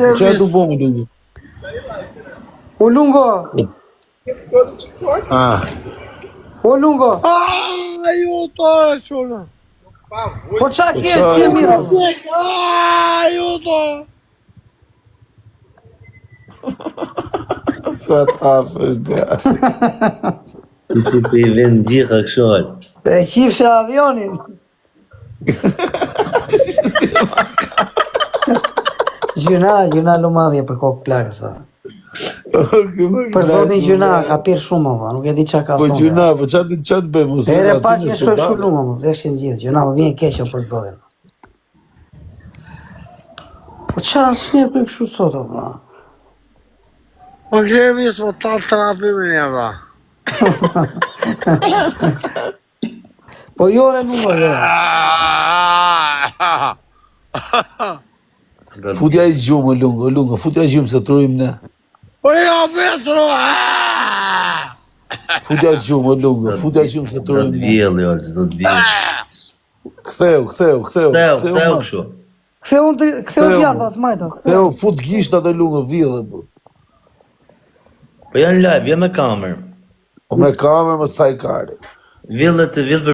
Çfarë do bëmë lungo? O lungo. O lungo. Ju tore çuna. Po çka ke si mirë? Ju tore. Sa tafë është dhe. Si të i vend gjitha këshohet. E qifshe avionin. Gjuna lumadhje për kokë plakës. Për zotin gjuna, ka pirë shumë, nuk e di qa ka Po sonë. gjuna, po qatë të bëjmë? Ere pak një shkoj shumë lumë, më vdekshin gjithë, gjuna, më vjen keqo për zotin. Po qa, s'nje ku i këshu sot, ma? Po kemi s'po ta trapi me një dha. Po jore nuk më dhe. Futja i gjumë, lungo, futja i gjumë se të rujmë ne. Po jo Petro! Futja i gjumë, lungo, futja i gjumë se të Do të rujmë ne. vjell, jo, do të vjell. Ktheu Ktheu kështu. Ktheu djathas, majtas. Ktheu, fut gishta dhe lungo, vjellë. Po janë live, jo me kamerë. Po me kamerë më staj kare. Vjellë të vjellë